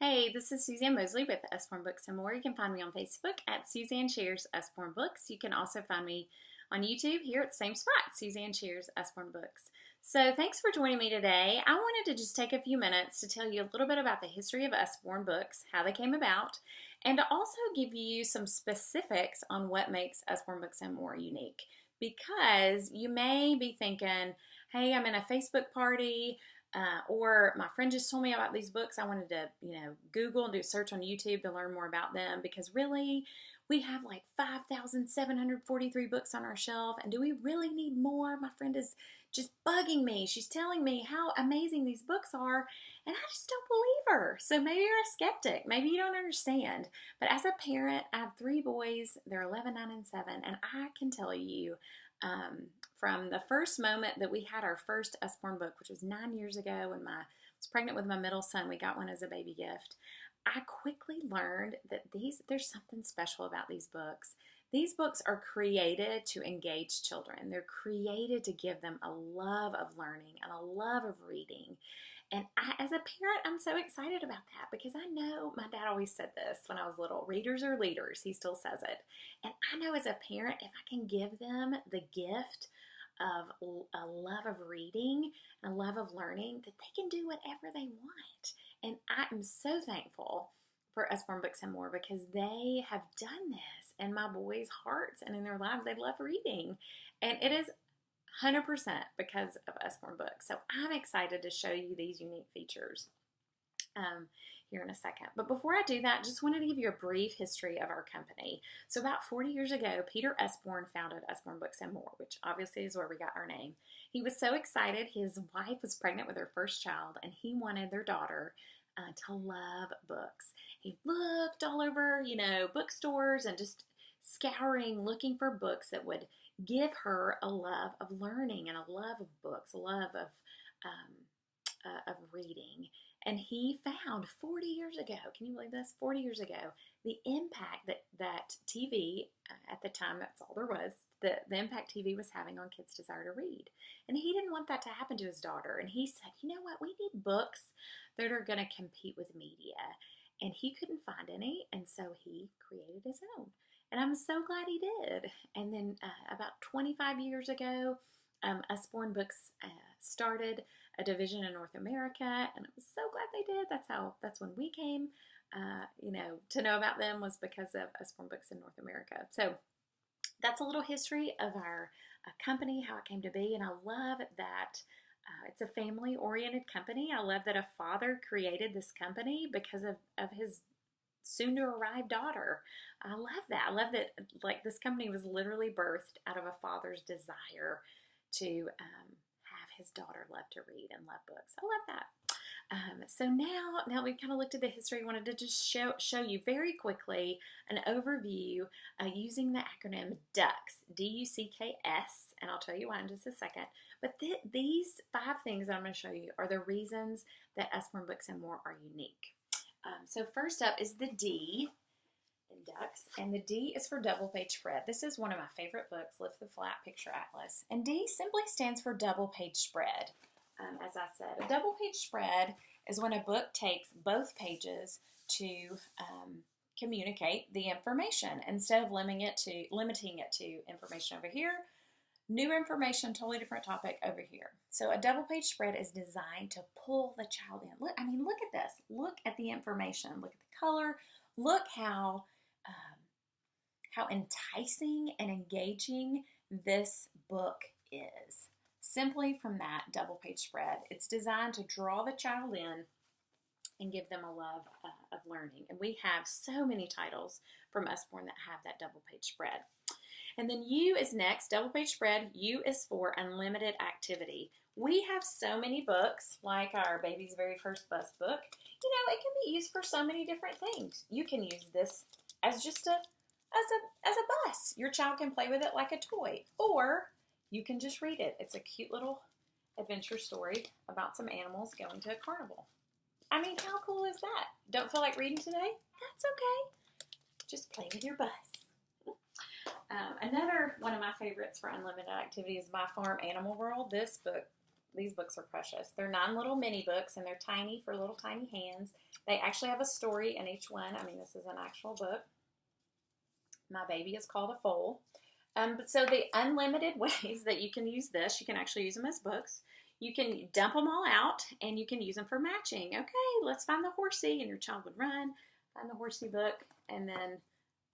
Hey, this is Suzanne Mosley with Usborne Books More. You can find me on Facebook at Suzanne Shares Usborne Books. You can also find me on YouTube here at the same spot, Suzanne Shares Usborne Books. So thanks for joining me today. I wanted to just take a few minutes to tell you a little bit about the history of Usborne Books, how they came about, and to also give you some specifics on what makes Usborne Books More unique. Because you may be thinking, hey, I'm in a Facebook party, or my friend just told me about these books. I wanted to, Google and do a search on YouTube to learn more about them because really we have like 5,743 books on our shelf. And do we really need more? My friend is just bugging me. She's telling me how amazing these books are, and I just don't believe her. So maybe you're a skeptic. Maybe you don't understand. But as a parent, I have 3 boys. They're 11, 9, and 7. And I can tell you, from the first moment that we had our first Usborne book, which was 9 years ago when I was pregnant with my middle son, we got one as a baby gift. I quickly learned that there's something special about these books. These books are created to engage children. They're created to give them a love of learning and a love of reading. And as a parent, I'm so excited about that because I know my dad always said this when I was little, readers are leaders. He still says it. And I know as a parent, if I can give them the gift of a love of reading, a love of learning, that they can do whatever they want. And I am so thankful for Usborne Books and More because they have done this in my boys' hearts and in their lives. They love reading. And it is 100% because of Usborne Books. So I'm excited to show you these unique features here in a second. But before I do that, just wanted to give you a brief history of our company. So about 40 years ago, Peter Usborne founded Usborne Books and More, which obviously is where we got our name. He was so excited. His wife was pregnant with her first child, and he wanted their daughter to love books. He looked all over, bookstores and just scouring, looking for books that would give her a love of learning and a love of books, a love of reading. And he found 40 years ago, can you believe this? 40 years ago, the impact that TV, at the time that's all there was, the impact TV was having on kids' desire to read. And he didn't want that to happen to his daughter. And he said, you know what, we need books that are going to compete with media. And he couldn't find any, and so he created his own. And I'm so glad he did. And then about 25 years ago, Usborne Books started a division in North America, and I'm so glad they did. That's when we came, to know about them was because of Usborne Books in North America. So that's a little history of our company, how it came to be, and I love that it's a family-oriented company. I love that a father created this company because of his soon-to-arrive daughter. I love that. I love that, like, this company was literally birthed out of a father's desire to have his daughter love to read and love books. I love that. So now we've kind of looked at the history, I wanted to just show you very quickly an overview using the acronym DUCKS, D-U-C-K-S, and I'll tell you why in just a second. But these 5 things that I'm going to show you are the reasons that Usborne Books and More are unique. So first up is the D in DUCKS, and the D is for double page spread. This is one of my favorite books, Lift the Flap Picture Atlas. And D simply stands for double page spread. As I said, a double page spread is when a book takes both pages to communicate the information instead of limiting it to information over here, new information, totally different topic over here. So a double page spread is designed to pull the child in. Look at this. Look at the information. Look at the color. Look how enticing and engaging this book is. Simply from that double page spread, it's designed to draw the child in and give them a love of learning. And we have so many titles from Usborne that have that double page spread. And then U is next, double page spread. U is for unlimited activity. We have so many books, like our baby's very first bus book. It can be used for so many different things. You can use this as just as a bus. Your child can play with it like a toy, or you can just read it. It's a cute little adventure story about some animals going to a carnival. I mean, how cool is that? Don't feel like reading today? That's okay. Just play with your bus. Another one of my favorites for unlimited activity is My Farm Animal World. This book These books are precious. They're 9 little mini books, and they're tiny for little tiny hands. They actually have a story in each one. I mean, this is an actual book. My baby is called a foal. But so the unlimited ways that you can use this, you can actually use them as books. You can dump them all out, and you can use them for matching. Okay, let's find the horsey, and your child would run, find the horsey book, and then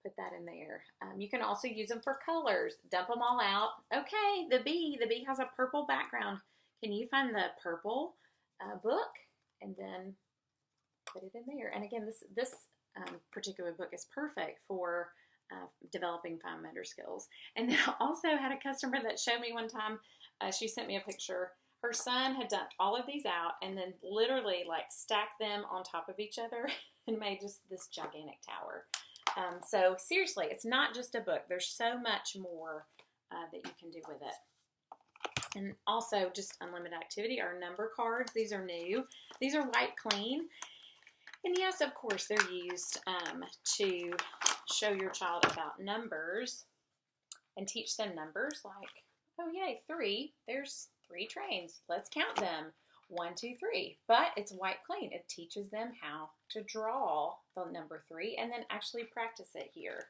put that in there. You can also use them for colors. Dump them all out. Okay, the bee has a purple background. Can you find the purple book, and then put it in there? And again, this particular book is perfect for developing fine motor skills. And then I also had a customer that showed me one time, she sent me a picture. Her son had dumped all of these out and then literally like stacked them on top of each other and made just this gigantic tower. So seriously, it's not just a book. There's so much more that you can do with it. And also just unlimited activity are number cards. These are new. These are white clean. And yes, of course, they're used to show your child about numbers and teach them numbers like, oh yay, 3. There's 3 trains. Let's count them. 1, 2, 3. But it's white clean. It teaches them how to draw the number 3 and then actually practice it here.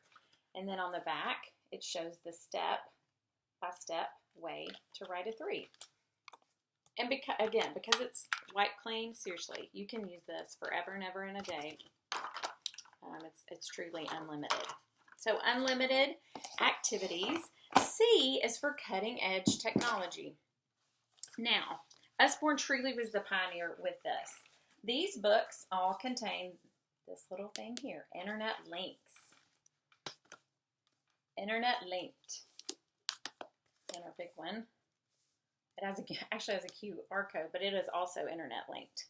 And then on the back, it shows the step-by-step way to write a 3. And because it's white clean, seriously, you can use this forever and ever and a day. It's truly unlimited. So unlimited activities. C is for cutting edge technology. Now, Usborne truly was the pioneer with this. These books all contain this little thing here, internet links. Internet linked. And our big one. It actually has a QR code, but it is also internet linked.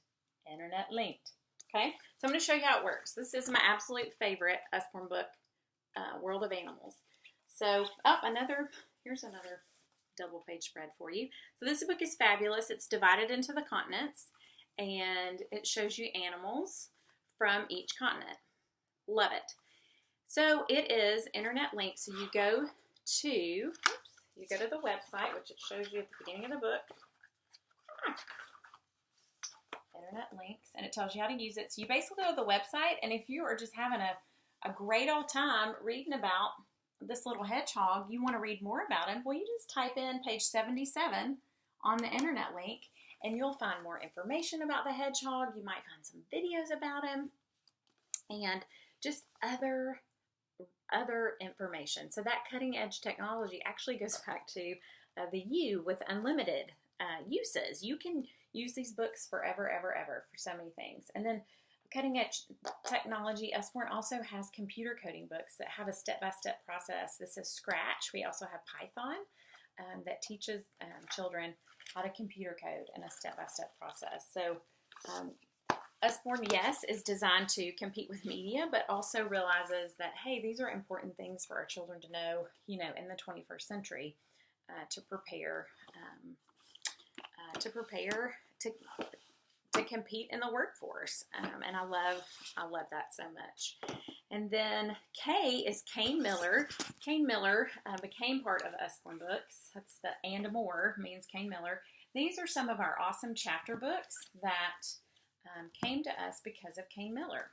Internet linked. Okay, so I'm going to show you how it works. This is my absolute favorite Usborne book, World of Animals. So, here's another double page spread for you. So this book is fabulous. It's divided into the continents, and it shows you animals from each continent. Love it. So it is internet linked. So you go to the website, which it shows you at the beginning of the book. Internet links, and it tells you how to use it. So you basically go to the website, and if you are just having a great old time reading about this little hedgehog, you want to read more about him, well, you just type in page 77 on the internet link, and you'll find more information about the hedgehog. You might find some videos about him, and just other information. So that cutting edge technology actually goes back to the U with unlimited uses. You can use these books forever, ever, ever for so many things. And then cutting edge technology, Usborne also has computer coding books that have a step-by-step process. This is Scratch. We also have Python that teaches children how to computer code in a step-by-step process. So Usborne, yes, is designed to compete with media, but also realizes that, hey, these are important things for our children to know, in the 21st century to prepare to compete in the workforce. And I love that so much. And then K is Kane Miller. Kane Miller became part of Usborne Books. That's the and more means Kane Miller. These are some of our awesome chapter books that came to us because of Kane Miller.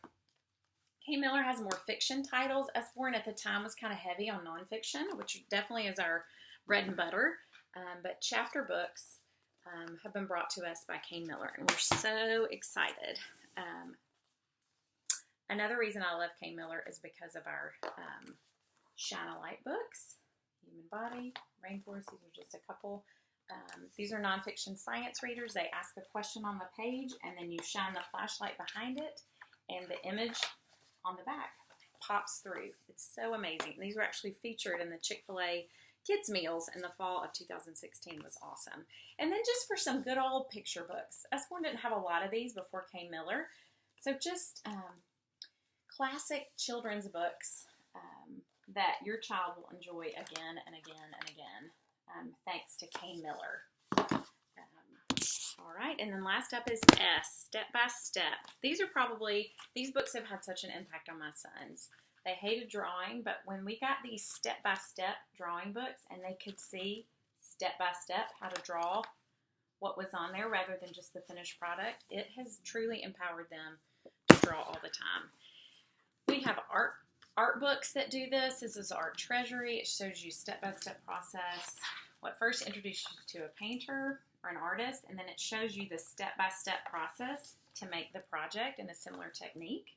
Kane Miller has more fiction titles. Usborne at the time was kind of heavy on nonfiction, which definitely is our bread and butter. But chapter books have been brought to us by Kane Miller, and we're so excited. Another reason I love Kane Miller is because of our Shine a Light books, Human Body, Rainforest. These are just a couple. These are nonfiction science readers. They ask a question on the page, and then you shine the flashlight behind it, and the image on the back pops through. It's so amazing. These were actually featured in the Chick-fil-A kids meals in the fall of 2016. It was awesome. And then just for some good old picture books. Usborne didn't have a lot of these before Kane Miller. So just classic children's books that your child will enjoy again and again and again, thanks to Kane Miller. All right, and then last up is S, Step by Step. These books have had such an impact on my sons. They hated drawing, but when we got these step-by-step drawing books and they could see step-by-step how to draw what was on there rather than just the finished product. It has truly empowered them to draw all the time. We have art books that do this. This is Art Treasury. It shows you step-by-step process. What first introduces you to a painter or an artist, and then it shows you the step-by-step process to make the project in a similar technique.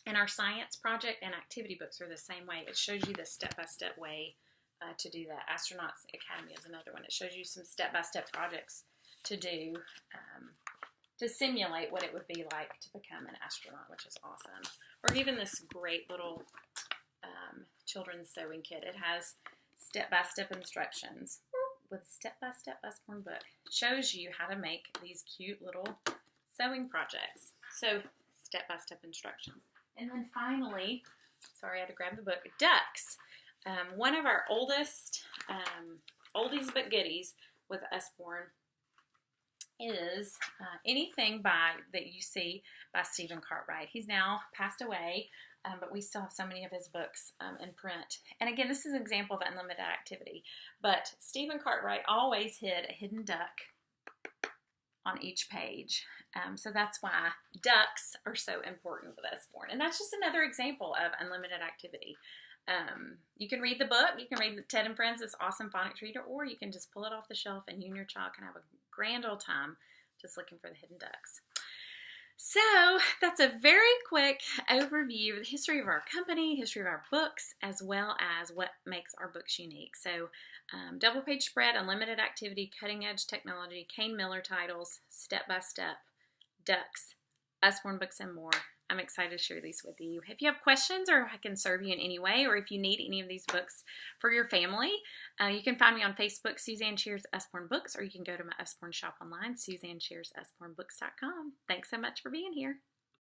And our science project and activity books are the same way. It shows you the step-by-step way to do that. Astronauts Academy is another one. It shows you some step-by-step projects to do to simulate what it would be like to become an astronaut, which is awesome. Or even this great little children's sewing kit. It has step-by-step instructions with step-by-step Usborne book. It shows you how to make these cute little sewing projects. So step-by-step instructions. And then finally, sorry, I had to grab the book, Ducks. One of our oldest, oldies but goodies with Usborne is anything that you see by Stephen Cartwright. He's now passed away, but we still have so many of his books in print. And again, this is an example of unlimited activity. But Stephen Cartwright always hid a hidden duck on each page. So that's why ducks are so important with Usborne. And that's just another example of unlimited activity. You can read the book. You can read Ted and Friends, this awesome phonics reader, or you can just pull it off the shelf and you and your child can have a grand old time just looking for the hidden ducks. So that's a very quick overview of the history of our company, history of our books, as well as what makes our books unique. So double page spread, unlimited activity, cutting edge technology, Kane Miller titles, step by step, Ducks, Usborne Books and More. I'm excited to share these with you. If you have questions or I can serve you in any way, or if you need any of these books for your family, you can find me on Facebook, Suzanne Cheers Usborne Books, or you can go to my Usborne shop online, SuzanneCheersUsborneBooks.com. Thanks so much for being here.